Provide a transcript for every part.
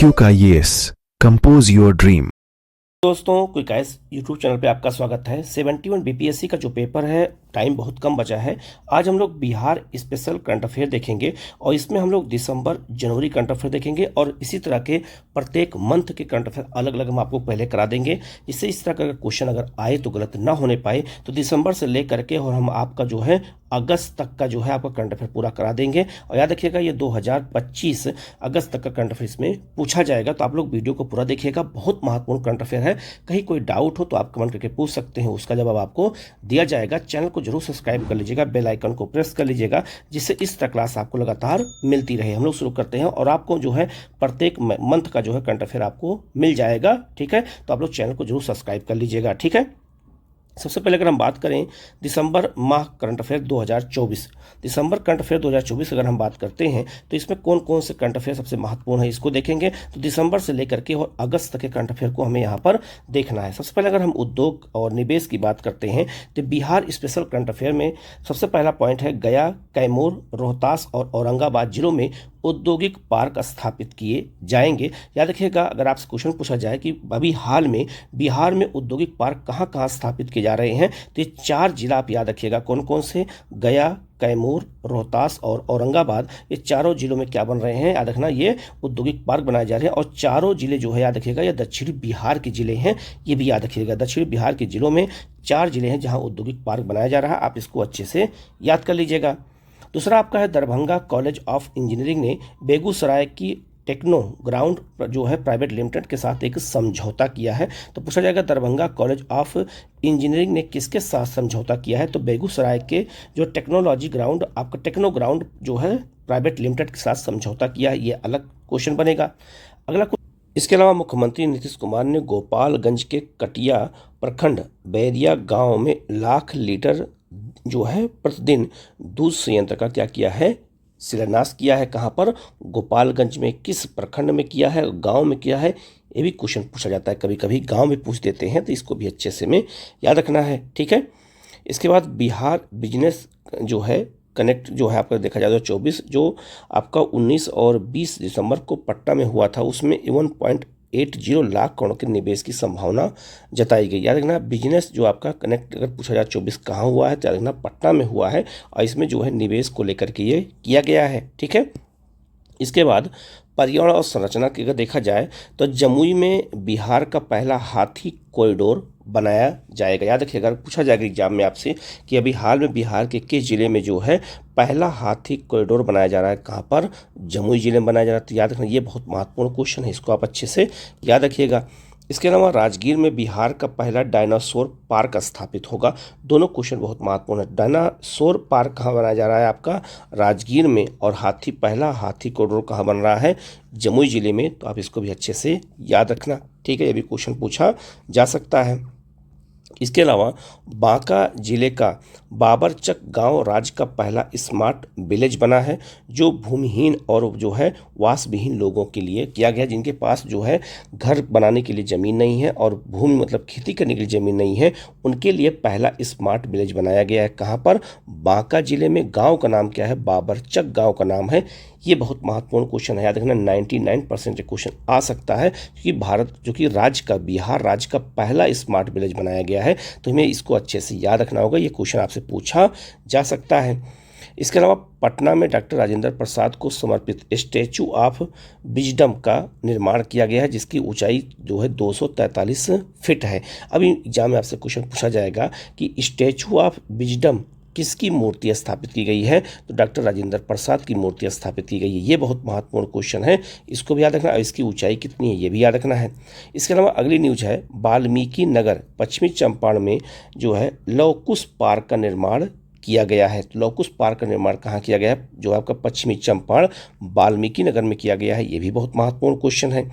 IQ का yes, compose your dream। दोस्तों, quick eyes YouTube channel पे आपका स्वागत है। 71 बीपीएससी का जो पेपर है, टाइम बहुत कम बचा है। आज हम लोग बिहार स्पेशल करंट अफेयर देखेंगे और इसमें हम लोग दिसंबर जनवरी करंट अफेयर देखेंगे और इसी तरह के प्रत्येक मंथ के करंट अफेयर अलग अलग हम आपको पहले करा देंगे, जिससे इस तरह का क्वेश्चन अगर आए तो गलत ना होने पाए। तो दिसंबर से लेकर के और हम आपका जो है अगस्त तक का जो है आपका करंट अफेयर पूरा करा देंगे। और याद रखिएगा, ये 2025 अगस्त तक का करंट अफेयर इसमें पूछा जाएगा, तो आप लोग वीडियो को पूरा देखिएगा। बहुत महत्वपूर्ण करंट अफेयर है। कहीं कोई डाउट हो तो आप कमेंट करके पूछ सकते हैं, उसका जवाब आपको दिया जाएगा। चैनल को जरूर सब्सक्राइब कर लीजिएगा, बेल आइकन को प्रेस कर लीजिएगा, जिससे इस तरह क्लास आपको लगातार मिलती रहे। हम लोग शुरू करते हैं और आपको जो है प्रत्येक मंथ का जो है करंट अफेयर आपको मिल जाएगा। ठीक है, तो आप लोग चैनल को जरूर सब्सक्राइब कर लीजिएगा। ठीक है, सबसे पहले अगर हम बात करें दिसंबर माह करंट अफेयर 2024, दिसंबर करंट अफेयर 2024 अगर हम बात करते हैं तो इसमें कौन कौन से करंट अफेयर सबसे महत्वपूर्ण है, इसको देखेंगे। तो दिसंबर से लेकर के और अगस्त तक के करंट अफेयर को हमें यहाँ पर देखना है। सबसे पहले अगर हम उद्योग और निवेश की बात करते हैं तो बिहार स्पेशल करंट अफेयर में सबसे पहला पॉइंट है, गया, कैमूर, रोहतास और औरंगाबाद जिलों में औद्योगिक पार्क स्थापित किए जाएंगे। याद रखिएगा, अगर आपसे क्वेश्चन पूछा जाए कि अभी हाल में बिहार में औद्योगिक पार्क कहाँ कहाँ स्थापित किए जा रहे हैं, तो ये 4 जिला आप याद रखिएगा कौन कौन से, गया, कैमूर, रोहतास और औरंगाबाद। ये चारों जिलों में क्या बन रहे हैं, याद रखना, ये औद्योगिक पार्क बनाए जा रहे हैं। और चारों जिले जो है याद रखिएगा, ये दक्षिणी बिहार के जिले हैं, ये भी याद रखिएगा। दक्षिणी बिहार के जिलों में 4 जिले हैं जहां औद्योगिक पार्क बनाया जा रहा है, आप इसको अच्छे से याद कर लीजिएगा। दूसरा आपका है, दरभंगा कॉलेज ऑफ इंजीनियरिंग ने बेगूसराय की टेक्नो ग्राउंड जो है प्राइवेट लिमिटेड के साथ एक समझौता किया है। तो पूछा जाएगा दरभंगा कॉलेज ऑफ इंजीनियरिंग ने किसके साथ समझौता किया है, तो बेगूसराय के जो टेक्नोलॉजी ग्राउंड, आपका टेक्नो ग्राउंड जो है प्राइवेट लिमिटेड के साथ समझौता किया है। ये अलग क्वेश्चन बनेगा। अगला, इसके अलावा मुख्यमंत्री नीतीश कुमार ने गोपालगंज के कटिया प्रखंड बैरिया गांव में 1 लाख लीटर जो है प्रतिदिन दूध संयंत्र का क्या किया है, शिलान्यास किया है। कहाँ पर, गोपालगंज में, किस प्रखंड में किया है, गांव में किया है, ये भी क्वेश्चन पूछा जाता है। कभी कभी गांव में पूछ देते हैं, तो इसको भी अच्छे से में याद रखना है। ठीक है, इसके बाद बिहार बिजनेस जो है कनेक्ट जो है आपका देखा जाए तो 24 जो आपका 19 और 20 दिसंबर को पटना में हुआ था, उसमें 1.80 लाख करोड़ के निवेश की संभावना जताई गई। याद रखना, बिजनेस जो आपका कनेक्ट अगर पूछा जाए 24 कहाँ हुआ है, तो याद रखना पटना में हुआ है और इसमें जो है निवेश को लेकर के ये किया गया है। ठीक है, इसके बाद पर्यावरण और संरचना की अगर देखा जाए तो जमुई में बिहार का पहला हाथी कॉरिडोर बनाया जाएगा। याद रखिएगा, अगर पूछा जाएगा एग्जाम में आपसे कि अभी हाल में बिहार के किस जिले में जो है पहला हाथी कॉरिडोर बनाया जा रहा है, कहाँ पर, जमुई जिले में बनाया जा रहा है। तो याद रखना, ये बहुत महत्वपूर्ण क्वेश्चन है, इसको आप अच्छे से याद रखिएगा। इसके अलावा राजगीर में बिहार का पहला डायनासोर पार्क स्थापित होगा। दोनों क्वेश्चन बहुत महत्वपूर्ण है। डायनासोर पार्क कहाँ बनाया जा रहा है, आपका राजगीर में, और पहला हाथी कॉरिडोर कहाँ बन रहा है, जमुई जिले में। तो आप इसको भी अच्छे से याद रखना। ठीक है, ये भी क्वेश्चन पूछा जा सकता है। इसके अलावा बांका जिले का बाबरचक गांव राज्य का पहला स्मार्ट विलेज बना है, जो भूमिहीन और जो है वासविहीन लोगों के लिए किया गया, जिनके पास जो है घर बनाने के लिए ज़मीन नहीं है और भूमि मतलब खेती करने के लिए ज़मीन नहीं है, उनके लिए पहला स्मार्ट विलेज बनाया गया है। कहाँ पर, बांका जिले में। गाँव का नाम क्या है, बाबरचक गाँव का नाम है। ये बहुत महत्वपूर्ण क्वेश्चन है, याद रखना, 99% क्वेश्चन आ सकता है, क्योंकि भारत जो कि राज्य का, बिहार राज्य का पहला स्मार्ट विलेज बनाया गया है। तो हमें इसको अच्छे से याद रखना होगा, ये क्वेश्चन आपसे पूछा जा सकता है। इसके अलावा पटना में डॉक्टर राजेंद्र प्रसाद को समर्पित स्टैचू ऑफ विजडम का निर्माण किया गया है, जिसकी ऊंचाई जो है 243 फीट है। अभी एग्जाम में आपसे क्वेश्चन पूछा जाएगा कि स्टैचू ऑफ विजडम किसकी मूर्ति स्थापित की गई है, तो डॉक्टर राजेंद्र प्रसाद की मूर्ति स्थापित की गई है। ये बहुत महत्वपूर्ण क्वेश्चन है, इसको भी याद रखना। इसकी ऊंचाई कितनी है, ये भी याद रखना है। इसके अलावा अगली न्यूज है, वाल्मीकि नगर पश्चिमी चंपारण में जो है लवकुश पार्क का निर्माण किया गया है। तो लवकुश पार्क का निर्माण कहाँ किया गया है, जो आपका पश्चिमी चंपारण वाल्मीकि नगर में किया गया है। ये भी बहुत महत्वपूर्ण क्वेश्चन है।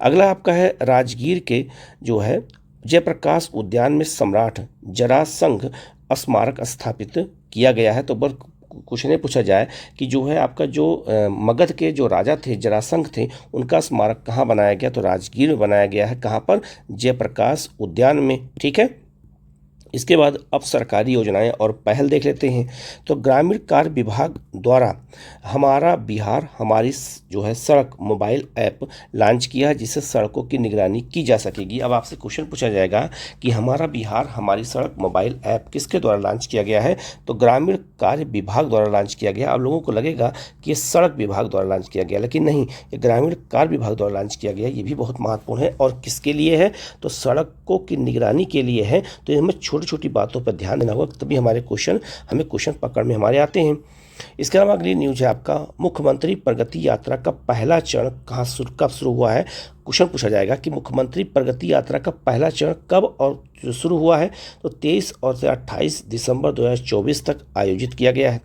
अगला आपका है, राजगीर के जो है जयप्रकाश उद्यान में सम्राट जरासंघ स्मारक स्थापित किया गया है। तो बस क्वेश्चन ये पूछा जाए कि जो है आपका जो मगध के जो राजा थे, जरासंघ थे, उनका स्मारक कहाँ बनाया गया, तो राजगीर में बनाया गया है। कहाँ पर, जयप्रकाश उद्यान में। ठीक है, इसके बाद अब सरकारी योजनाएं और पहल देख लेते हैं। तो ग्रामीण कार्य विभाग द्वारा हमारा बिहार हमारी जो है सड़क मोबाइल ऐप लॉन्च किया है, जिससे सड़कों की निगरानी की जा सकेगी। अब आपसे क्वेश्चन पूछा जाएगा कि हमारा बिहार हमारी सड़क मोबाइल ऐप किसके द्वारा लॉन्च किया गया है? तो ग्रामीण कार्य विभाग द्वारा लॉन्च किया गया। अब लोगों को लगेगा कि ये सड़क विभाग द्वारा लॉन्च किया गया, लेकिन नहीं, ये ग्रामीण कार्य विभाग द्वारा लॉन्च किया गया। ये भी बहुत महत्वपूर्ण है। और किसके लिए है? तो सड़कों की निगरानी के लिए है। तो हमें छोटी छोटी बातों पर ध्यान देना होगा, तभी हमें क्वेश्चन पकड़ में हमारे आते हैं। इसके अलावा अगली न्यूज है आपका, मुख्यमंत्री प्रगति यात्रा का पहला चरण कब शुरू हुआ है? क्वेश्चन पूछा जाएगा कि मुख्यमंत्री प्रगति यात्रा का पहला चरण कब और शुरू हुआ है? तो 23 और 28 दिसंबर 2024 तक आयोजित किया गया है।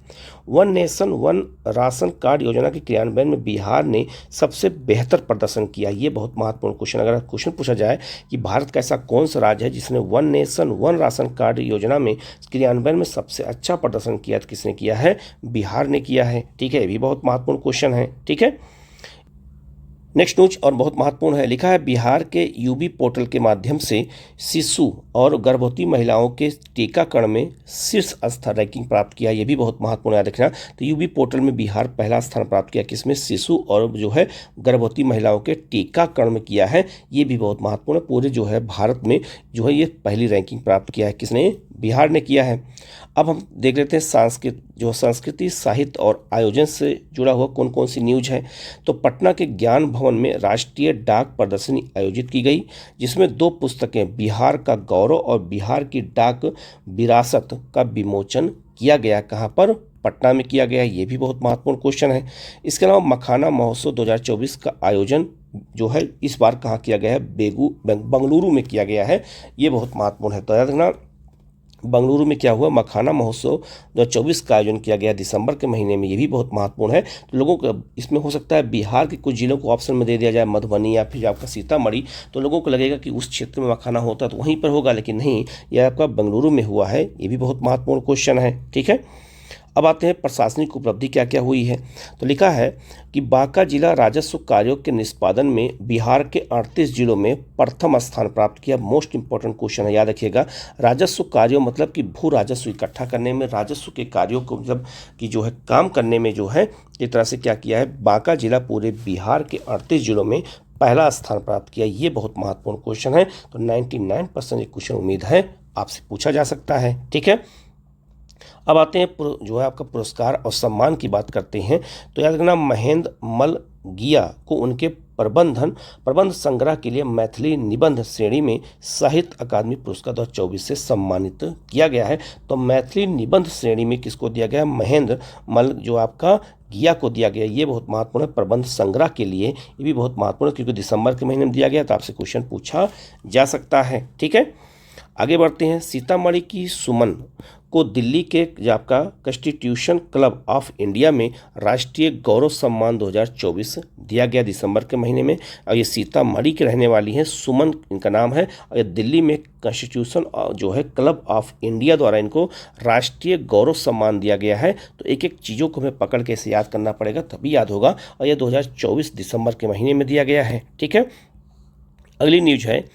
One nation one ration card योजना के क्रियान्वयन में बिहार ने सबसे बेहतर प्रदर्शन किया। ये बहुत महत्वपूर्ण क्वेश्चन। अगर क्वेश्चन पूछा जाए कि भारत का ऐसा कौन सा राज्य है जिसने one nation one ration card योजना में क्रियान्वयन में सबसे अच्छा प्रदर्शन किया, तो किसने किया है? बिहार ने किया है। ठीक है, ये भी बहुत महत्वपूर्ण क्वेश्चन है। ठीक है, नेक्स्ट न्यूज और बहुत महत्वपूर्ण है। लिखा है बिहार के यूबी पोर्टल के माध्यम से शिशु और गर्भवती महिलाओं के टीकाकरण में शीर्ष स्थान रैंकिंग प्राप्त किया। ये भी बहुत महत्वपूर्ण है देखना। तो यूबी पोर्टल में बिहार पहला स्थान प्राप्त किया, किसमें? शिशु और जो है गर्भवती महिलाओं के टीकाकरण में किया है। ये भी बहुत महत्वपूर्ण है। पूरे जो है भारत में जो है ये पहली रैंकिंग प्राप्त किया है, किसने? बिहार ने किया है। अब हम देख लेते हैं संस्कृति साहित्य और आयोजन से जुड़ा हुआ कौन कौन सी न्यूज है। तो पटना के ज्ञान भवन में राष्ट्रीय डाक प्रदर्शनी आयोजित की गई, जिसमें 2 पुस्तकें बिहार का गौरव और बिहार की डाक विरासत का विमोचन किया गया। कहाँ पर? पटना में किया गया। ये भी बहुत महत्वपूर्ण क्वेश्चन है। इसके अलावा मखाना महोत्सव 2024 का आयोजन जो है इस बार कहाँ किया गया है? बंगलुरु में किया गया है। ये बहुत महत्वपूर्ण है। तो याद रखना, बंगलुरु में क्या हुआ? मखाना महोत्सव 2024 का आयोजन किया गया दिसंबर के महीने में। ये भी बहुत महत्वपूर्ण है। तो लोगों को इसमें हो सकता है बिहार के कुछ जिलों को ऑप्शन में दे दिया जाए, मधुबनी या फिर आपका सीतामढ़ी, तो लोगों को लगेगा कि उस क्षेत्र में मखाना होता तो वहीं पर होगा, लेकिन नहीं, यह आपका बंगलुरु में हुआ है। ये भी बहुत महत्वपूर्ण क्वेश्चन है। ठीक है, अब आते हैं प्रशासनिक उपलब्धि क्या क्या हुई है। तो लिखा है कि बांका जिला राजस्व कार्यों के निष्पादन में बिहार के 38 जिलों में प्रथम स्थान प्राप्त किया। मोस्ट इंपॉर्टेंट क्वेश्चन है, याद रखिएगा। राजस्व कार्यों मतलब कि भू राजस्व इकट्ठा करने में, राजस्व के कार्यों को मतलब कि जो है काम करने में जो है एक तरह से क्या किया है, बांका जिला पूरे बिहार के 38 जिलों में पहला स्थान प्राप्त किया। ये बहुत महत्वपूर्ण क्वेश्चन है। तो 99% ये क्वेश्चन उम्मीद है आपसे पूछा जा सकता है। ठीक है, अब आते हैं जो है आपका पुरस्कार और सम्मान की बात करते हैं। तो याद रखना, महेंद्र मलगिया को उनके प्रबंध संग्रह के लिए मैथिली निबंध श्रेणी में साहित्य अकादमी पुरस्कार 2024 से सम्मानित किया गया है। तो मैथिली निबंध श्रेणी में किसको दिया गया? महेंद्र मल जो आपका गिया को दिया गया। ये बहुत महत्वपूर्ण है प्रबंध संग्रह के लिए। ये भी बहुत महत्वपूर्ण है क्योंकि दिसंबर के महीने में दिया गया, तो आपसे क्वेश्चन पूछा जा सकता है। ठीक है, आगे बढ़ते हैं। सीतामढ़ी की सुमन को दिल्ली के जो आपका कॉन्स्टिट्यूशन क्लब ऑफ इंडिया में राष्ट्रीय गौरव सम्मान 2024 दिया गया दिसंबर के महीने में। और ये सीतामढ़ी के रहने वाली हैं, सुमन इनका नाम है। और ये दिल्ली में कॉन्स्टिट्यूशन जो है क्लब ऑफ इंडिया द्वारा इनको राष्ट्रीय गौरव सम्मान दिया गया है। तो एक एक चीज़ों को हमें पकड़ के इसे याद करना पड़ेगा, तभी याद होगा। और यह 2024 दिसंबर के महीने में दिया गया है। ठीक है, अगली न्यूज है,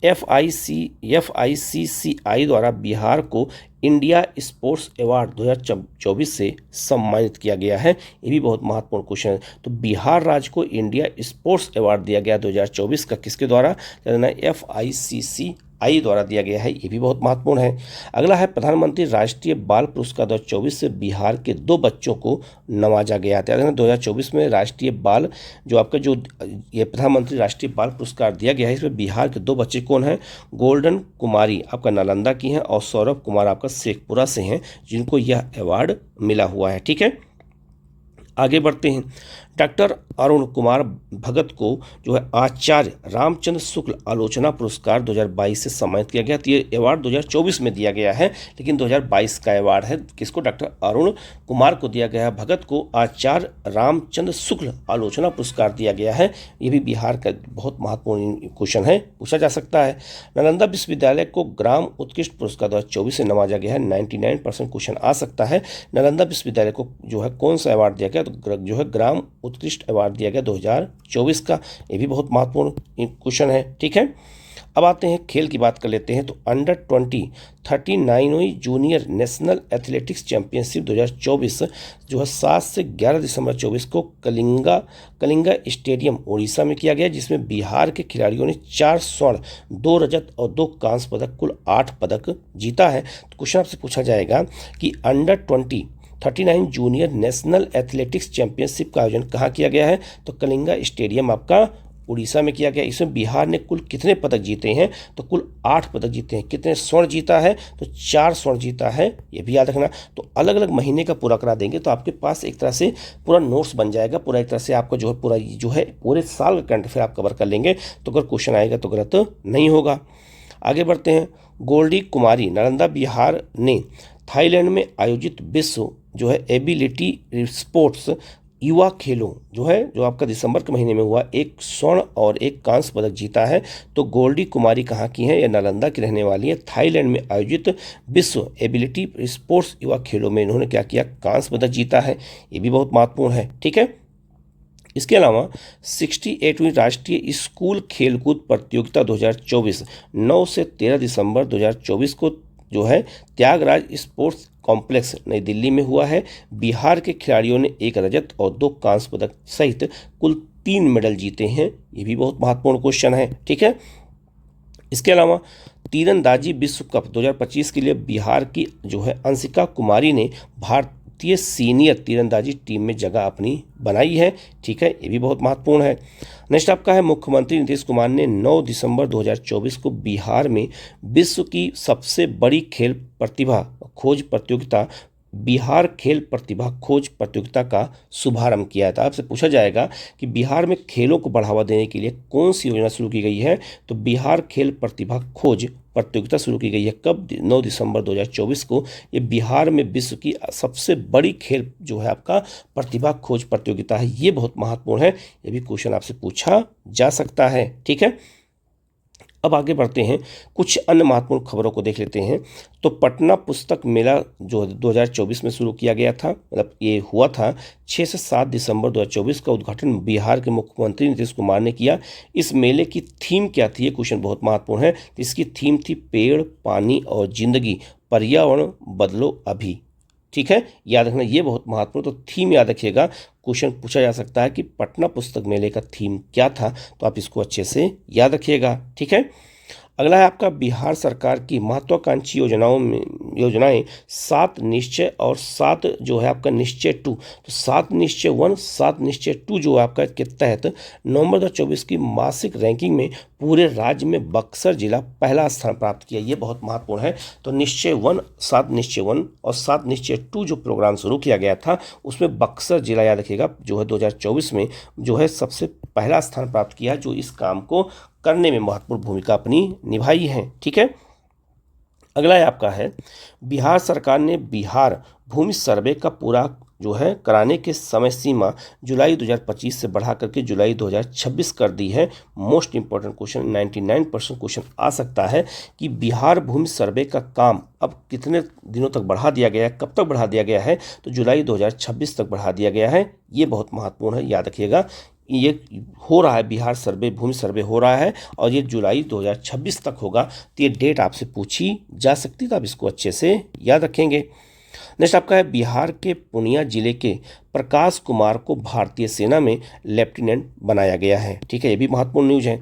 FICCI द्वारा बिहार को इंडिया स्पोर्ट्स अवार्ड 2024 से सम्मानित किया गया है। ये भी बहुत महत्वपूर्ण क्वेश्चन है। तो बिहार राज्य को इंडिया स्पोर्ट्स अवार्ड दिया गया 2024 का, किसके द्वारा? FICCI द्वारा दिया गया है। ये भी बहुत महत्वपूर्ण है। अगला है, प्रधानमंत्री राष्ट्रीय बाल पुरस्कार 2024 से बिहार के 2 बच्चों को नवाजा गया था। 2024 में राष्ट्रीय बाल जो आपका जो ये प्रधानमंत्री राष्ट्रीय बाल पुरस्कार दिया गया है, इसमें बिहार के 2 बच्चे कौन हैं? गोल्डन कुमारी आपका नालंदा की हैं और सौरभ कुमार आपका शेखपुरा से हैं, जिनको यह अवार्ड मिला हुआ है। ठीक है, आगे बढ़ते हैं। डॉक्टर अरुण कुमार भगत को जो है आचार्य रामचंद्र शुक्ल आलोचना पुरस्कार 2022 से सम्मानित किया गया। तो ये अवार्ड 2024 में दिया गया है, लेकिन 2022 का अवार्ड है। किसको? डॉक्टर अरुण कुमार को दिया गया है। भगत को आचार्य रामचंद्र शुक्ल आलोचना पुरस्कार दिया गया है। ये भी बिहार का बहुत महत्वपूर्ण क्वेश्चन है, पूछा जा सकता है। नालंदा विश्वविद्यालय को ग्राम उत्कृष्ट पुरस्कार 2024 से नवाजा गया है। 99% क्वेश्चन आ सकता है। नालंदा विश्वविद्यालय को जो है कौन सा अवार्ड दिया गया? तो जो है ग्राम उत्कृष्ट अवार्ड दिया गया 2024 का। ये भी बहुत महत्वपूर्ण क्वेश्चन है। ठीक है, अब आते हैं खेल की बात कर लेते हैं। तो अंडर 20 39वीं जूनियर नेशनल एथलेटिक्स चैंपियनशिप 2024 जो है 7 से 11 दिसंबर 24 को कलिंगा स्टेडियम उड़ीसा में किया गया, जिसमें बिहार के खिलाड़ियों ने 4 स्वर्ण, 2 रजत और 2 कांस्य पदक, कुल 8 पदक जीता है। तो क्वेश्चन आपसे पूछा जाएगा कि under 20 39 junior national athletics championship का आयोजन कहाँ किया गया है? तो कलिंगा स्टेडियम आपका उड़ीसा में किया गया। इसमें बिहार ने कुल कितने पदक जीते हैं? तो कुल 8 पदक जीते हैं। कितने स्वर्ण जीता है? तो 4 स्वर्ण जीता है, ये भी याद रखना। तो अलग अलग महीने का पूरा करा देंगे तो आपके पास एक तरह से पूरा नोट्स बन जाएगा, पूरा एक तरह से आपका पूरे साल का करंट अफेयर आप कवर कर लेंगे। तो अगर क्वेश्चन आएगा तो गलत नहीं होगा। आगे बढ़ते हैं। गोल्डी कुमारी नालंदा बिहार ने थाईलैंड में आयोजित विश्व एबिलिटी स्पोर्ट्स युवा खेलों जो आपका दिसंबर के महीने में हुआ, 1 स्वर्ण और 1 कांस्य पदक जीता है। तो गोल्डी कुमारी कहाँ की हैं? या नालंदा की रहने वाली है। थाईलैंड में आयोजित विश्व एबिलिटी स्पोर्ट्स युवा खेलों में इन्होंने क्या किया? कांस्य पदक जीता है। ये भी बहुत महत्वपूर्ण है, ठीक है। इसके अलावा 68वीं राष्ट्रीय स्कूल खेलकूद प्रतियोगिता 2024 9 से 13 दिसंबर 2024 को त्यागराज स्पोर्ट्स कॉम्प्लेक्स नई दिल्ली में हुआ है। बिहार के खिलाड़ियों ने 1 रजत और 2 कांस्य पदक सहित कुल 3 मेडल जीते हैं। ये भी बहुत महत्वपूर्ण क्वेश्चन है, ठीक है। इसके अलावा तीरंदाजी विश्व कप 2025 के लिए बिहार की अंशिका कुमारी ने भारतीय सीनियर तीरंदाजी टीम में जगह अपनी बनाई है, ठीक है। ये भी बहुत महत्वपूर्ण है। नेक्स्ट आपका है, मुख्यमंत्री नीतीश कुमार ने 9 दिसंबर 2024 को बिहार में विश्व की सबसे बड़ी खेल प्रतिभा खोज प्रतियोगिता बिहार खेल प्रतिभा खोज प्रतियोगिता का शुभारंभ किया है। तो आपसे पूछा जाएगा कि बिहार में खेलों को बढ़ावा देने के लिए कौन सी योजना शुरू की गई है? तो बिहार खेल प्रतिभा खोज प्रतियोगिता शुरू की गई है। कब? 9 दिसंबर 2024 को। ये बिहार में विश्व की सबसे बड़ी खेल आपका प्रतिभा खोज प्रतियोगिता है। ये बहुत महत्वपूर्ण है, ये भी क्वेश्चन आपसे पूछा जा सकता है, ठीक है। अब आगे बढ़ते हैं, कुछ अन्य महत्वपूर्ण खबरों को देख लेते हैं। तो पटना पुस्तक मेला 2024 में शुरू किया गया था, मतलब ये हुआ था 6 से 7 दिसंबर 2024 का उद्घाटन बिहार के मुख्यमंत्री नीतीश कुमार ने किया। इस मेले की थीम क्या थी? ये क्वेश्चन बहुत महत्वपूर्ण है। इसकी थीम थी पेड़, पानी और जिंदगी, पर्यावरण बदलो अभी, ठीक है। याद रखना, ये बहुत महत्वपूर्ण। तो थीम याद रखिएगा, क्वेश्चन पूछा जा सकता है कि पटना पुस्तक मेले का थीम क्या था, तो आप इसको अच्छे से याद रखिएगा, ठीक है। अगला है आपका, बिहार सरकार की महत्वाकांक्षी योजनाएं 7 निश्चय और 7 आपका निश्चय 2। तो 7 निश्चय 1, 7 निश्चय 2 आपका के तहत नवंबर 2024 की मासिक रैंकिंग में पूरे राज्य में बक्सर जिला पहला स्थान प्राप्त किया। ये बहुत महत्वपूर्ण है। तो निश्चय 1, 7 निश्चय 1 और 7 निश्चय 2 जो प्रोग्राम शुरू किया गया था, उसमें बक्सर जिला याद रखिएगा 2024 में सबसे पहला स्थान प्राप्त किया, जो इस काम को करने में महत्वपूर्ण भूमिका अपनी निभाई है, ठीक है। अगला आपका है, बिहार सरकार ने बिहार भूमि सर्वे का पूरा कराने के समय सीमा जुलाई 2025 से बढ़ा करके जुलाई 2026 कर दी है। मोस्ट इंपॉर्टेंट क्वेश्चन, 99% क्वेश्चन आ सकता है कि बिहार भूमि सर्वे का काम अब कितने दिनों तक बढ़ा दिया गया है, कब तक बढ़ा दिया गया है? तो जुलाई 2026 तक बढ़ा दिया गया है। ये बहुत महत्वपूर्ण है, याद रखिएगा। ये हो रहा है, बिहार भूमि सर्वे हो रहा है और ये जुलाई 2026 तक होगा। तो ये डेट आपसे पूछी जा सकती है, तो आप इसको अच्छे से याद रखेंगे। नेक्स्ट आपका है, बिहार के पूर्णिया जिले के प्रकाश कुमार को भारतीय सेना में लेफ्टिनेंट बनाया गया है, ठीक है। ये भी महत्वपूर्ण न्यूज है।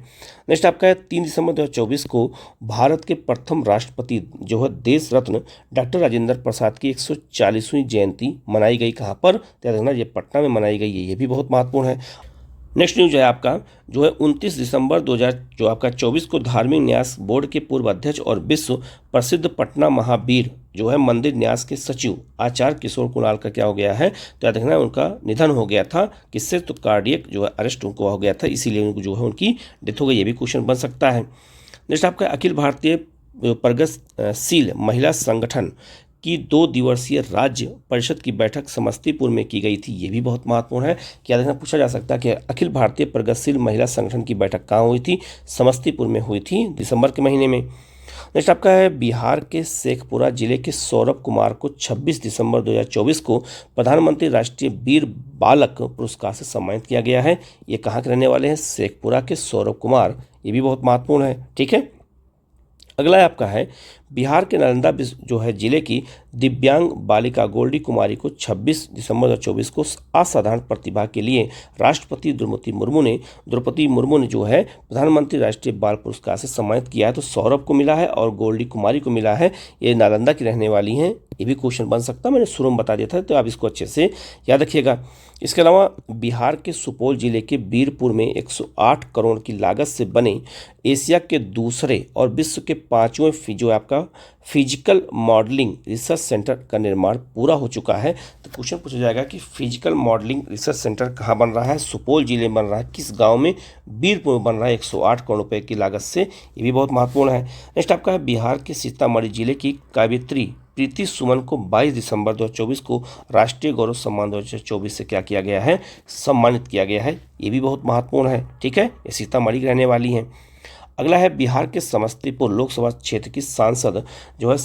नेक्स्ट आपका है, 3 दिसंबर 2024 को भारत के प्रथम राष्ट्रपति देश रत्न डॉक्टर राजेंद्र प्रसाद की 140वीं जयंती मनाई गई। कहाँ पर? याद रखना, ये पटना में मनाई गई है। ये भी बहुत महत्वपूर्ण है। नेक्स्ट न्यूज है आपका 29 दिसंबर 2024 को धार्मिक न्यास बोर्ड के पूर्व अध्यक्ष और विश्व प्रसिद्ध पटना महावीर मंदिर न्यास के सचिव आचार्य किशोर कुणाल का क्या हो गया है? तो याद रखना, उनका निधन हो गया था। किससे? तो कार्डियक अरेस्ट उनको हो गया था, इसीलिए उनको उनकी डेथ हो गई। ये भी क्वेश्चन बन सकता है। नेक्स्ट आपका, अखिल भारतीय प्रगतिशील महिला संगठन की 2 दिवसीय राज्य परिषद की बैठक समस्तीपुर में की गई थी। ये भी बहुत महत्वपूर्ण है। क्या देखना, पूछा जा सकता है कि अखिल भारतीय प्रगतिशील महिला संगठन की बैठक कहाँ हुई थी? समस्तीपुर में हुई थी, दिसंबर के महीने में। नेक्स्ट आपका है, बिहार के शेखपुरा जिले के सौरभ कुमार को 26 दिसंबर 2024 को प्रधानमंत्री राष्ट्रीय वीर बालक पुरस्कार से सम्मानित किया गया है। ये कहाँ के रहने वाले हैं? शेखपुरा के सौरभ कुमार। ये भी बहुत महत्वपूर्ण है, ठीक है। अगला है आपका है बिहार के नालंदा जो है जिले की दिव्यांग बालिका गोल्डी कुमारी को 26 दिसंबर 2024 को असाधारण प्रतिभा के लिए राष्ट्रपति द्रौपदी मुर्मू ने जो है प्रधानमंत्री राष्ट्रीय बाल पुरस्कार से सम्मानित किया है। तो सौरभ को मिला है और गोल्डी कुमारी को मिला है। ये नालंदा की रहने वाली हैं। ये भी क्वेश्चन बन सकता है, मैंने शुरू में बता दिया था, तो आप इसको अच्छे से याद रखिएगा। इसके अलावा बिहार के सुपौल जिले के बीरपुर में 108 करोड़ की लागत से बने एशिया के दूसरे और विश्व के 5वें जो है आपका फिजिकल मॉडलिंग रिसर्च सेंटर का निर्माण पूरा हो चुका है। तो क्वेश्चन पूछा जाएगा कि फिजिकल मॉडलिंग रिसर्च सेंटर कहाँ बन रहा है? सुपौल जिले में बन रहा है। किस गांव में? बीरपुर में बन रहा है 108 करोड़ रुपए की लागत से। ये भी बहुत महत्वपूर्ण है। नेक्स्ट आपका है बिहार के सीतामढ़ी जिले की काव्यत्री प्रीति सुमन को 22 दिसंबर 2024 को राष्ट्रीय गौरव सम्मान 2024 से क्या किया गया है? सम्मानित किया गया है। ये भी बहुत महत्वपूर्ण है। ठीक है, ये सीतामढ़ी की रहने वाली हैं। अगला है बिहार के समस्तीपुर लोकसभा क्षेत्र की सांसद जो है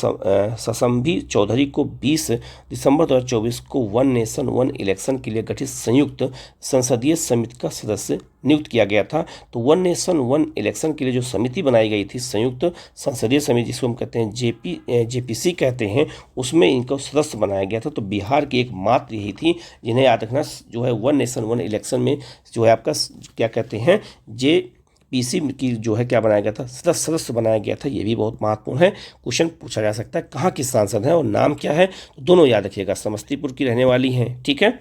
ससम्भी चौधरी को 20 दिसंबर 2024 को वन नेशन वन इलेक्शन के लिए गठित संयुक्त संसदीय समिति का सदस्य नियुक्त किया गया था। तो वन नेशन वन इलेक्शन के लिए जो समिति बनाई गई थी, संयुक्त संसदीय समिति, जिसको हम कहते हैं जेपीसी कहते हैं, उसमें इनको सदस्य बनाया गया था। तो बिहार की एकमात्र यही थी जिन्हें याद रखना जो है वन नेशन वन इलेक्शन में जो है आपका क्या कहते हैं जेपीसी की जो है क्या बनाया गया था? सदस्य बनाया गया था। ये भी बहुत महत्वपूर्ण है। क्वेश्चन पूछा जा सकता है कहाँ की सांसद है और नाम क्या है? तो दोनों याद रखिएगा, समस्तीपुर की रहने वाली हैं। ठीक है,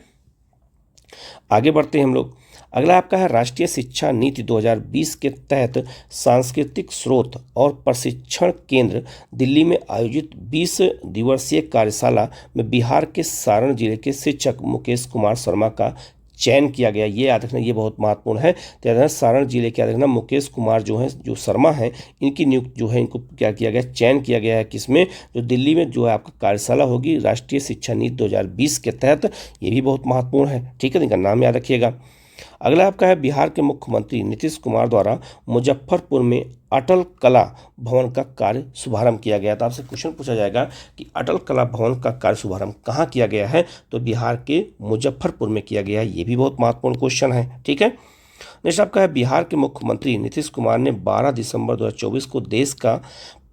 आगे बढ़ते हैं हम लोग। अगला आपका है राष्ट्रीय शिक्षा नीति 2020 के तहत सांस्कृतिक स्रोत और प्रशिक्षण केंद्र दिल्ली में आयोजित 20 दिवसीय कार्यशाला में बिहार के सारण जिले के शिक्षक मुकेश कुमार शर्मा का चयन किया गया। ये याद रखना, ये बहुत महत्वपूर्ण है। तो याद रखना सारण जिले के याद रखना मुकेश कुमार जो है जो शर्मा हैं, इनकी नियुक्त जो है इनको क्या किया गया? चयन किया गया है। किसमें? जो दिल्ली में जो है आपका कार्यशाला होगी राष्ट्रीय शिक्षा नीति 2020 के तहत। ये भी बहुत महत्वपूर्ण है। ठीक है, इनका नाम याद रखिएगा। अगला आपका है बिहार के मुख्यमंत्री नीतीश कुमार द्वारा मुजफ्फरपुर में अटल कला भवन का कार्य शुभारंभ किया गया। तो आपसे क्वेश्चन पूछा जाएगा कि अटल कला भवन का कार्य शुभारंभ कहाँ किया गया है? तो बिहार के मुजफ्फरपुर में किया गया है। ये भी बहुत महत्वपूर्ण क्वेश्चन है। ठीक है, नेक्स्ट आपका है बिहार के मुख्यमंत्री नीतीश कुमार ने 12 दिसंबर 2024 को देश का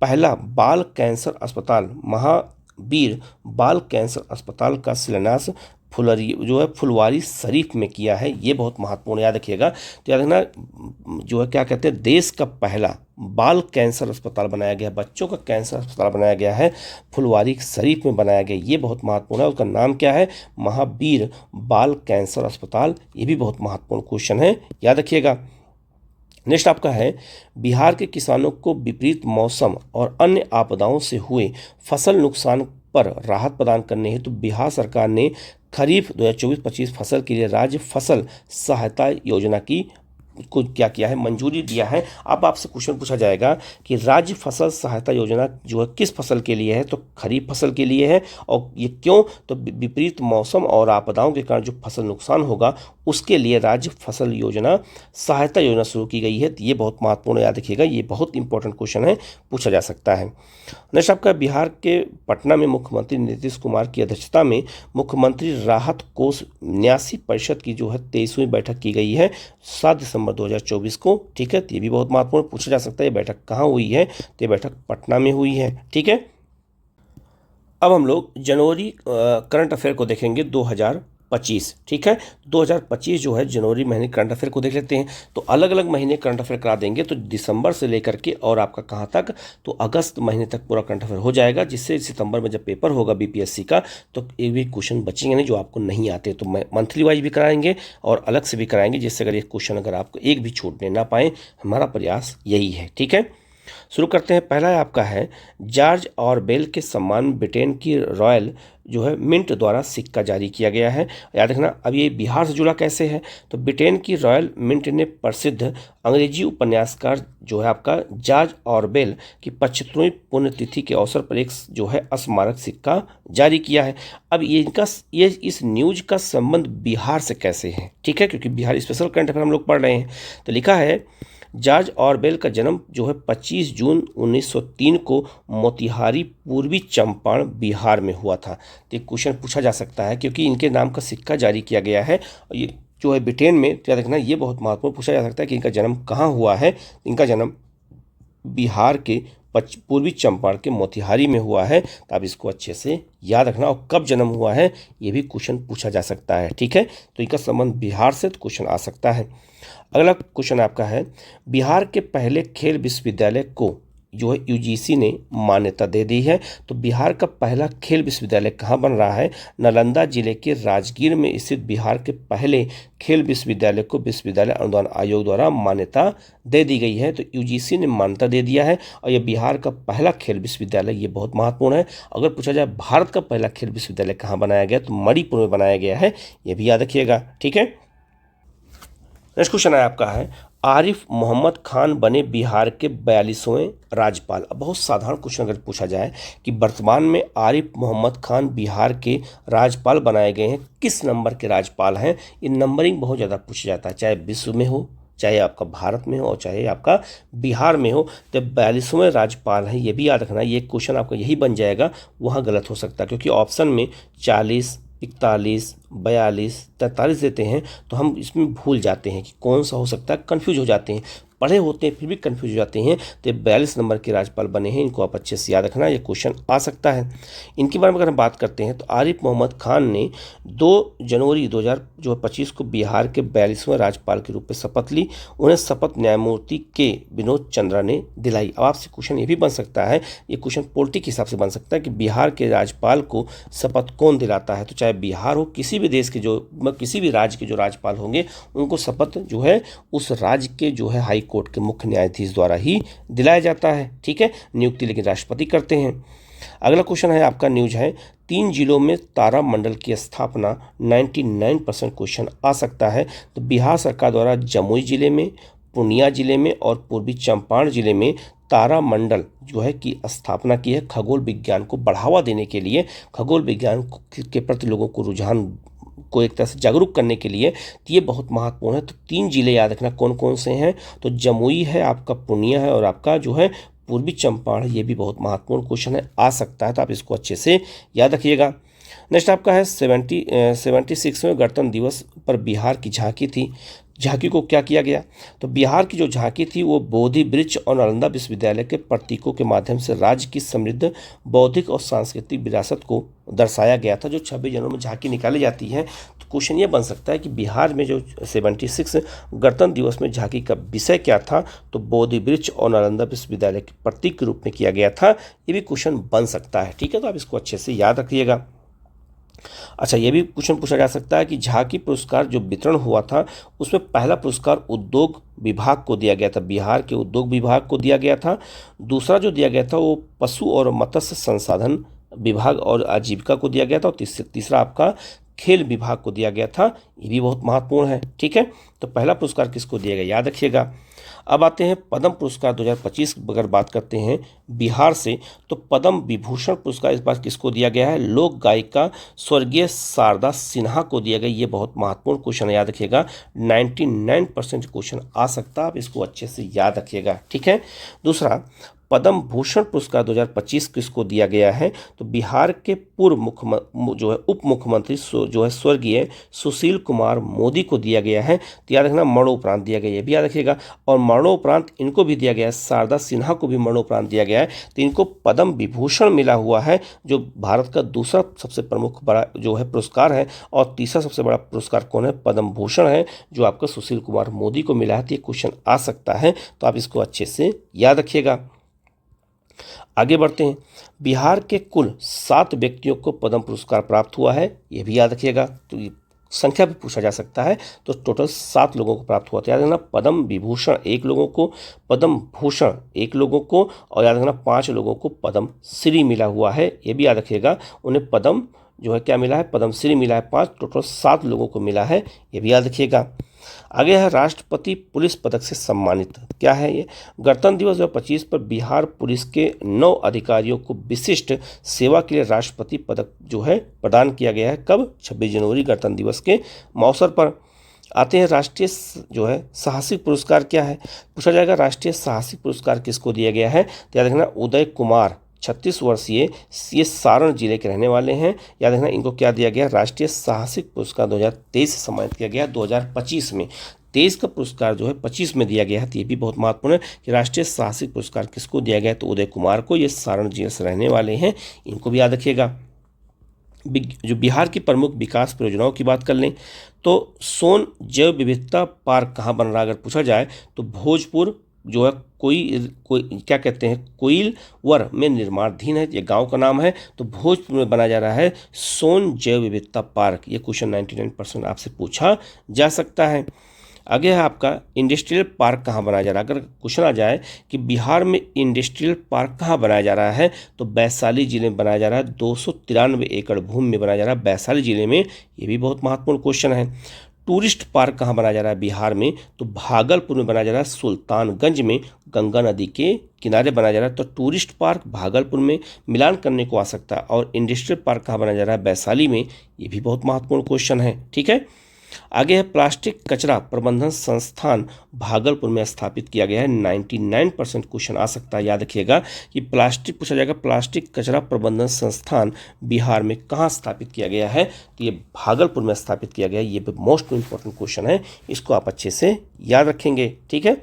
पहला बाल कैंसर अस्पताल महावीर बाल कैंसर अस्पताल का शिलान्यास फुलवारी शरीफ में किया है। ये बहुत महत्वपूर्ण याद रखिएगा। तो याद रखना जो है क्या कहते हैं, देश का पहला बाल कैंसर अस्पताल बनाया गया, बच्चों का कैंसर अस्पताल बनाया गया है, फुलवारी शरीफ में बनाया गया। ये बहुत महत्वपूर्ण है। उसका नाम क्या है? महावीर बाल कैंसर अस्पताल। ये भी बहुत महत्वपूर्ण क्वेश्चन है, याद रखिएगा। नेक्स्ट आपका है बिहार के किसानों को विपरीत मौसम और अन्य आपदाओं से हुए फसल नुकसान पर राहत प्रदान करने हेतु बिहार सरकार ने खरीफ 2024-25 फसल के लिए राज्य फसल सहायता योजना को क्या किया है? मंजूरी दिया है। अब आपसे क्वेश्चन पूछा जाएगा कि राज्य फसल सहायता योजना जो है किस फसल के लिए है? तो खरीफ फसल के लिए है। और ये क्यों? तो विपरीत मौसम और आपदाओं के कारण जो फसल नुकसान होगा उसके लिए राज्य फसल योजना सहायता योजना शुरू की गई है। तो ये बहुत महत्वपूर्ण याद रखिएगा, ये बहुत इंपॉर्टेंट क्वेश्चन है, पूछा जा सकता है। नेक्स्ट आपका बिहार के पटना में मुख्यमंत्री नीतीश कुमार की अध्यक्षता में मुख्यमंत्री राहत कोष न्यासी परिषद की जो है 23वीं बैठक की गई है 7 दिसंबर 2024 को। ठीक है, तो ये भी बहुत महत्वपूर्ण पूछा जा सकता है। ये बैठक कहाँ हुई है? तो ये बैठक पटना में हुई है। ठीक है, अब हम लोग जनवरी करंट अफेयर को देखेंगे 2025। ठीक है, 2025 जो है जनवरी महीने करंट अफेयर को देख लेते हैं। तो अलग अलग महीने करंट अफेयर करा देंगे, तो दिसंबर से लेकर के और आपका कहाँ तक? तो अगस्त महीने तक पूरा करंट अफेयर हो जाएगा, जिससे सितंबर में जब पेपर होगा बीपीएससी का तो एक भी क्वेश्चन बचेंगे नहीं जो आपको नहीं आते। तो मंथली वाइज भी कराएंगे और अलग से भी कराएंगे, जिससे अगर एक क्वेश्चन अगर आपको एक भी छूटने ना पाए, हमारा प्रयास यही है। ठीक है, शुरू करते हैं। पहला आपका है जॉर्ज ऑरवेल के सम्मान में ब्रिटेन की रॉयल जो है मिंट द्वारा सिक्का जारी किया गया है। याद रखना, अब ये बिहार से जुड़ा कैसे है? तो ब्रिटेन की रॉयल मिंट ने प्रसिद्ध अंग्रेजी उपन्यासकार जो है आपका जॉर्ज ऑरवेल की 75वीं पुण्यतिथि के अवसर पर एक जो है स्मारक सिक्का जारी किया है। अब ये इस न्यूज का संबंध बिहार से कैसे है? ठीक है, क्योंकि बिहार स्पेशल करंट अफेयर हम लोग पढ़ रहे हैं। तो लिखा है जॉर्ज ऑरवेल का जन्म जो है 25 जून 1903 को मोतिहारी पूर्वी चंपारण बिहार में हुआ था। तो एक क्वेश्चन पूछा जा सकता है क्योंकि इनके नाम का सिक्का जारी किया गया है ये जो है ब्रिटेन में। तो याद रखना, ये बहुत महत्वपूर्ण पूछा जा सकता है कि इनका जन्म कहाँ हुआ है। इनका जन्म बिहार के पूर्वी चंपारण के मोतिहारी में हुआ है। तो आप इसको अच्छे से याद रखना। और कब जन्म हुआ है ये भी क्वेश्चन पूछा जा सकता है, ठीक है। तो इनका संबंध बिहार से तो क्वेश्चन आ सकता है। अगला क्वेश्चन आपका है, बिहार के पहले खेल विश्वविद्यालय को जो है यूजीसी ने मान्यता दे दी है। तो बिहार का पहला खेल विश्वविद्यालय कहाँ बन रहा है? नालंदा जिले के राजगीर में स्थित बिहार के पहले खेल विश्वविद्यालय को विश्वविद्यालय अनुदान आयोग द्वारा मान्यता दे दी गई है। तो यूजीसी ने मान्यता दे दिया है और यह बिहार का पहला खेल विश्वविद्यालय, ये बहुत महत्वपूर्ण है। अगर पूछा जाए भारत का पहला खेल विश्वविद्यालय कहाँ बनाया गया, तो मणिपुर में बनाया गया है, ये भी याद रखिएगा, ठीक है। नेक्स्ट क्वेश्चन है आपका है, आरिफ मोहम्मद खान बने बिहार के 42वें राज्यपाल। अब बहुत साधारण क्वेश्चन अगर पूछा जाए कि वर्तमान में आरिफ मोहम्मद खान बिहार के राज्यपाल बनाए गए हैं, किस नंबर के राज्यपाल हैं? ये नंबरिंग बहुत ज़्यादा पूछा जाता है, चाहे विश्व में हो, चाहे आपका भारत में हो और चाहे आपका बिहार में हो। तो 42वें राज्यपाल हैं, ये भी याद रखना। ये क्वेश्चन आपका यही बन जाएगा, वहाँ गलत हो सकता है क्योंकि ऑप्शन में 40, 41, 42, 43 देते हैं, तो हम इसमें भूल जाते हैं कि कौन सा हो सकता है, कंफ्यूज हो जाते हैं, पढ़े होते हैं फिर भी कंफ्यूज हो जाते हैं। तो 42 नंबर के राज्यपाल बने हैं, इनको आप अच्छे से याद रखना, ये क्वेश्चन आ सकता है। इनके बारे में अगर हम बात करते हैं तो आरिफ मोहम्मद खान ने 2 जनवरी 2025 को बिहार के 42वें राज्यपाल के रूप में शपथ ली। उन्हें शपथ न्यायमूर्ति के विनोद चंद्रा ने दिलाई। अब आपसे क्वेश्चन ये भी बन सकता है, ये क्वेश्चन पॉलिटी के हिसाब से बन सकता है कि बिहार के राज्यपाल को शपथ कौन दिलाता है। तो चाहे बिहार हो, किसी भी देश के किसी भी राज्य के जो राज्यपाल होंगे उनको शपथ जो है उस राज्य के जो है हाई कोर्ट के मुख्य न्यायाधीश द्वारा ही दिलाया जाता है, ठीक है। नियुक्ति लेकिन राष्ट्रपति करते हैं। अगला क्वेश्चन है आपका, न्यूज है, 3 जिलों में तारा मंडल की स्थापना 99% क्वेश्चन आ सकता है। तो बिहार सरकार द्वारा जमुई जिले में, पूर्णिया जिले में और पूर्वी चंपारण जिले में तारा मंडल जो है की स्थापना की है, खगोल विज्ञान को बढ़ावा देने के लिए, खगोल विज्ञान के प्रति लोगों को रुझान को एक तरह से जागरूक करने के लिए। तो ये बहुत महत्वपूर्ण है। तो 3 जिले याद रखना कौन कौन से हैं, तो जमुई है, आपका पूर्णिया है और आपका जो है पूर्वी चंपारण। ये भी बहुत महत्वपूर्ण क्वेश्चन है, आ सकता है, तो आप इसको अच्छे से याद रखिएगा। नेक्स्ट आपका है 76वें गणतंत्र दिवस पर बिहार की झांकी थी। झांकी को क्या किया गया, तो बिहार की जो झांकी थी वो बोधि वृक्ष और नालंदा विश्वविद्यालय के प्रतीकों के माध्यम से राज्य की समृद्ध बौद्धिक और सांस्कृतिक विरासत को दर्शाया गया था। जो 26 जनवरी में झांकी निकाली जाती है, तो क्वेश्चन ये बन सकता है कि बिहार में जो 76 गणतंत्र दिवस में झांकी का विषय क्या था, तो बोधि वृक्ष और नालंदा विश्वविद्यालय के प्रतीक के रूप में किया गया था। ये भी क्वेश्चन बन सकता है, ठीक है। तो आप इसको अच्छे से याद रखिएगा। अच्छा, ये भी क्वेश्चन पूछा जा सकता है कि झांकी पुरस्कार जो वितरण हुआ था उसमें पहला पुरस्कार उद्योग विभाग को दिया गया था, बिहार के उद्योग विभाग को दिया गया था। दूसरा जो दिया गया था वो पशु और मत्स्य संसाधन विभाग और आजीविका को दिया गया था और तीसरा आपका खेल विभाग को दिया गया था। ये भी बहुत महत्वपूर्ण है, ठीक है। तो पहला पुरस्कार किसको दिया गया, याद रखिएगा। अब आते हैं पद्म पुरस्कार 2025 अगर बात करते हैं बिहार से, तो पद्म विभूषण पुरस्कार इस बार किसको दिया गया है, लोक गायिका स्वर्गीय शारदा सिन्हा को दिया गया। ये बहुत महत्वपूर्ण क्वेश्चन है, याद रखिएगा। 99% क्वेश्चन आ सकता है, आप इसको अच्छे से याद रखिएगा, ठीक है। दूसरा, पद्म भूषण पुरस्कार 2025 किसको दिया गया है, तो बिहार के पूर्व उप मुख्यमंत्री जो है स्वर्गीय सुशील कुमार मोदी को दिया गया है। तो याद रखना मरणोपरांत दिया गया, ये भी याद रखिएगा। और मरणोपरांत इनको भी दिया गया है, शारदा सिन्हा को भी मरणोपरांत दिया गया है। तो इनको पद्म विभूषण मिला हुआ है, जो भारत का दूसरा सबसे प्रमुख बड़ा जो है पुरस्कार है। और तीसरा सबसे बड़ा पुरस्कार कौन है, पद्म भूषण है, जो आपका सुशील कुमार मोदी को मिला है। तो ये क्वेश्चन आ सकता है, तो आप इसको अच्छे से याद रखिएगा। आगे बढ़ते हैं, बिहार के कुल 7 व्यक्तियों को पद्म पुरस्कार प्राप्त हुआ है, ये भी याद रखिएगा। तो ये संख्या भी पूछा जा सकता है, तो टोटल 7 लोगों को प्राप्त हुआ था। याद रखना पद्म विभूषण 1 लोगों को, पद्म भूषण 1 लोगों को और याद रखना 5 लोगों को पद्म श्री मिला हुआ है, ये भी याद रखिएगा। उन्हें पद्म जो है क्या मिला है, पद्म श्री मिला है 5, टोटल 7 लोगों को मिला है, ये भी याद रखिएगा। आगे है राष्ट्रपति पुलिस पदक से सम्मानित, क्या है ये, गणतंत्र दिवस 2025 पर बिहार पुलिस के 9 अधिकारियों को विशिष्ट सेवा के लिए राष्ट्रपति पदक जो है प्रदान किया गया है। कब, 26 जनवरी गणतंत्र दिवस के अवसर पर। आते हैं राष्ट्रीय जो है साहसिक पुरस्कार क्या है, पूछा जाएगा राष्ट्रीय साहसिक पुरस्कार किसको दिया गया है। तो याद रखना उदय कुमार 36 वर्षीय, ये सारण जिले के रहने वाले हैं। याद रखना इनको क्या दिया गया, राष्ट्रीय साहसिक पुरस्कार 2023 से सम्मानित किया गया 2025 में। 2023 का पुरस्कार जो है 25 में दिया गया है। तो ये भी बहुत महत्वपूर्ण है कि राष्ट्रीय साहसिक पुरस्कार किसको दिया गया है, तो उदय कुमार को। ये सारण जिले से रहने वाले हैं, इनको भी याद रखिएगा। जो बिहार की प्रमुख विकास परियोजनाओं की बात कर लें तो सोन जैव विविधता पार्क कहाँ बन रहा है, अगर पूछा जाए तो भोजपुर जो है कोई क्या कहते हैं, कोइलवर में निर्माणाधीन है, ये गांव का नाम है। तो भोजपुर में बना जा रहा है सोन जैव विविधता पार्क। ये क्वेश्चन 99% आपसे पूछा जा सकता है। आगे है आपका इंडस्ट्रियल पार्क कहाँ बनाया जा रहा है। अगर क्वेश्चन आ जाए कि बिहार में इंडस्ट्रियल पार्क कहाँ बनाया जा रहा है, तो वैशाली जिले में बनाया जा रहा है। 293 एकड़ भूमि में बनाया जा रहा है वैशाली जिले में। ये भी बहुत महत्वपूर्ण क्वेश्चन है। टूरिस्ट पार्क कहाँ बनाया जा रहा है बिहार में, तो भागलपुर में बनाया जा रहा है। सुल्तानगंज में गंगा नदी के किनारे बनाया जा रहा है। तो टूरिस्ट पार्क भागलपुर में मिलान करने को आ सकता है। और इंडस्ट्रियल पार्क कहाँ बनाया जा रहा है, वैशाली में। ये भी बहुत महत्वपूर्ण क्वेश्चन है, ठीक है। आगे है प्लास्टिक कचरा प्रबंधन संस्थान भागलपुर में स्थापित किया गया है। 99% क्वेश्चन आ सकता है, याद रखिएगा कि प्लास्टिक पूछा जाएगा। प्लास्टिक कचरा प्रबंधन संस्थान बिहार में कहाँ स्थापित किया गया है, तो ये भागलपुर में स्थापित किया गया है। ये मोस्ट इंपॉर्टेंट क्वेश्चन है, इसको आप अच्छे से याद रखेंगे, ठीक है।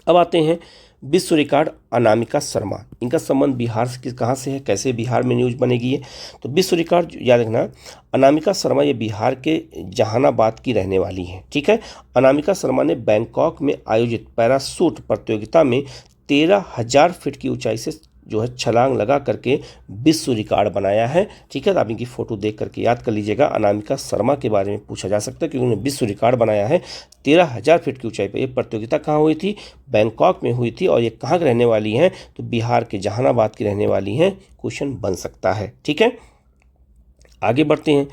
अब आते हैं विश्व रिकॉर्ड अनामिका शर्मा। इनका संबंध बिहार से कहाँ से है, कैसे बिहार में न्यूज बनेगी ये, तो विश्व रिकॉर्ड याद रखना। अनामिका शर्मा ये बिहार के जहानाबाद की रहने वाली हैं, ठीक है। अनामिका शर्मा ने बैंकॉक में आयोजित पैराशूट प्रतियोगिता में 13,000 फीट की ऊंचाई से जो है छलांग लगा करके विश्व रिकॉर्ड बनाया है, ठीक है। तो आप इनकी फोटो देख करके याद कर लीजिएगा। अनामिका शर्मा के बारे में पूछा जा सकता है क्योंकि उन्होंने विश्व रिकॉर्ड बनाया है 13,000 फीट की ऊंचाई पर। ये प्रतियोगिता कहाँ हुई थी, बैंकॉक में हुई थी। और ये कहाँ की रहने वाली हैं, तो बिहार के जहानाबाद की रहने वाली हैं। क्वेश्चन बन सकता है, ठीक है। आगे बढ़ते हैं।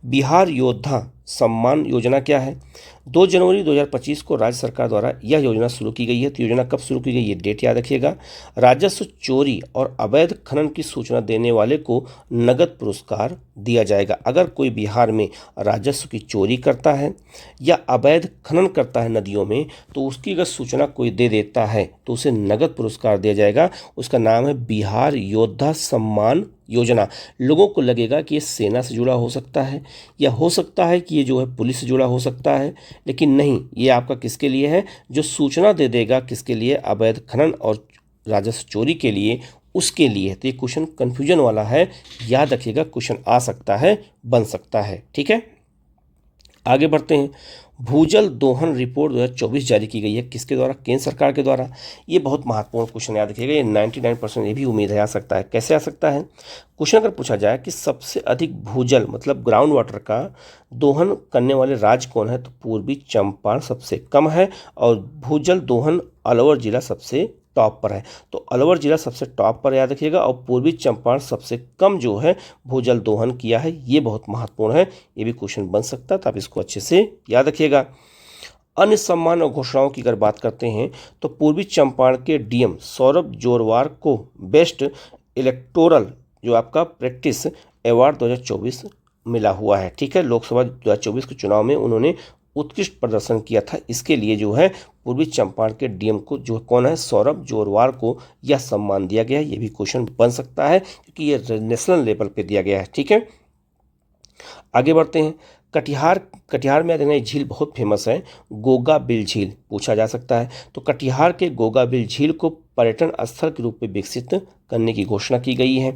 बिहार योद्धा सम्मान योजना क्या है। 2 जनवरी 2025 को राज्य सरकार द्वारा यह योजना शुरू की गई है। तो योजना कब शुरू की गई, ये डेट याद रखिएगा। राजस्व चोरी और अवैध खनन की सूचना देने वाले को नगद पुरस्कार दिया जाएगा। अगर कोई बिहार में राजस्व की चोरी करता है या अवैध खनन करता है नदियों में, तो उसकी अगर सूचना कोई दे देता है तो उसे नगद पुरस्कार दिया जाएगा। उसका नाम है बिहार योद्धा सम्मान योजना। लोगों को लगेगा कि ये सेना से जुड़ा हो सकता है या हो सकता है कि ये जो है पुलिस से जुड़ा हो सकता है, लेकिन नहीं, ये आपका किसके लिए है, जो सूचना दे देगा किसके लिए, अवैध खनन और राजस्व चोरी के लिए, उसके लिए। तो ये क्वेश्चन कन्फ्यूजन वाला है, याद रखिएगा। क्वेश्चन आ सकता है, बन सकता है, ठीक है। आगे बढ़ते हैं। भूजल दोहन रिपोर्ट 2024 जारी की गई है, किसके द्वारा, केंद्र सरकार के द्वारा। ये बहुत महत्वपूर्ण क्वेश्चन, याद रखिएगा। ये 99% ये भी उम्मीद है आ सकता है। कैसे आ सकता है, क्वेश्चन अगर पूछा जाए कि सबसे अधिक भूजल मतलब ग्राउंड वाटर का दोहन करने वाले राज्य कौन है, तो पूर्वी चंपारण सबसे कम है और भूजल दोहन अलवर जिला सबसे टॉप पर है। तो अलवर जिला सबसे टॉप पर, याद रखिएगा। और पूर्वी चंपारण सबसे कम जो है भूजल दोहन किया है। ये बहुत महत्वपूर्ण है, ये भी क्वेश्चन बन सकता है, तो आप इसको अच्छे से याद रखिएगा। अन्य सम्मान और घोषणाओं की अगर बात करते हैं तो पूर्वी चंपारण के डीएम सौरभ जोरवार को बेस्ट इलेक्टोरल जो आपका प्रैक्टिस अवार्ड 2024 मिला हुआ है, ठीक है। लोकसभा 2024 के चुनाव में उन्होंने उत्कृष्ट प्रदर्शन किया था। इसके लिए जो है पूर्वी चंपारण के डीएम को जो कौन है, सौरभ जोरवार को यह सम्मान दिया गया है। ये भी क्वेश्चन बन सकता है क्योंकि ये नेशनल लेवल पे दिया गया है, ठीक है। आगे बढ़ते हैं। कटिहार में याद झील बहुत फेमस है, गोगा बिल झील पूछा जा सकता है। तो कटिहार के गोगा बिल झील को पर्यटन स्थल के रूप में विकसित करने की घोषणा की गई है।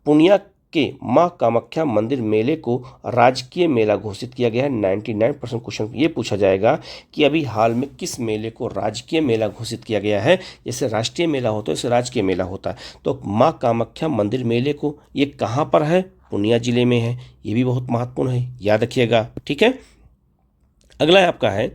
पूर्णिया के मां कामाख्या मंदिर मेले को राजकीय मेला घोषित किया गया है। 99% क्वेश्चन ये पूछा जाएगा कि अभी हाल में किस मेले को राजकीय मेला घोषित किया गया है। जैसे राष्ट्रीय मेला होता है, जैसे राजकीय मेला होता है। तो मां कामाख्या मंदिर मेले को ये कहाँ पर है, पूर्णिया जिले में है। ये भी बहुत महत्वपूर्ण है, याद रखिएगा, ठीक है। अगला है आपका है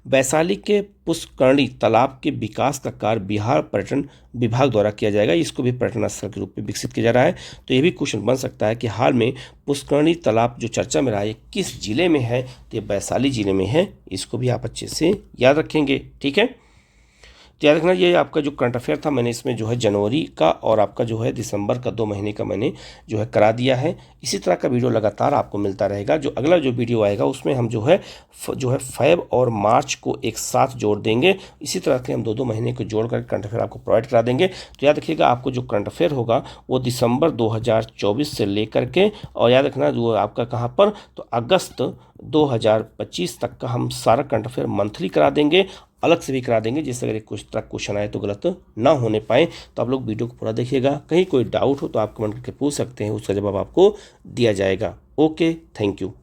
वैशाली के पुष्करणी तालाब के विकास का कार्य बिहार पर्यटन विभाग द्वारा किया जाएगा। इसको भी पर्यटन स्थल के रूप में विकसित किया जा रहा है। तो ये भी क्वेश्चन बन सकता है कि हाल में पुष्करणी तालाब जो चर्चा में रहा है किस जिले में है, तो ये वैशाली जिले में है। इसको भी आप अच्छे से याद रखेंगे, ठीक है। तो याद रखना ये आपका जो करंट अफेयर था मैंने इसमें जो है जनवरी का और आपका जो है दिसंबर का 2 महीने का मैंने जो है करा दिया है। इसी तरह का वीडियो लगातार आपको मिलता रहेगा। जो अगला जो वीडियो आएगा उसमें हम जो है फेब और मार्च को एक साथ जोड़ देंगे। इसी तरह के हम 2-2 महीने को जोड़ कर करंट अफेयर आपको प्रोवाइड करा देंगे। तो याद रखिएगा आपको जो करंट अफेयर होगा वो दिसंबर 2024 से लेकर के, और याद रखना वो आपका कहाँ पर, तो अगस्त 2025 तक का हम सारा करंट अफेयर मंथली करा देंगे, अलग से भी करा देंगे, जिससे अगर कुछ तरह क्वेश्चन आए तो गलत ना होने पाए। तो आप लोग वीडियो को पूरा देखिएगा। कहीं कोई डाउट हो तो आप कमेंट करके पूछ सकते हैं, उसका जवाब आपको दिया जाएगा। Okay, thank you.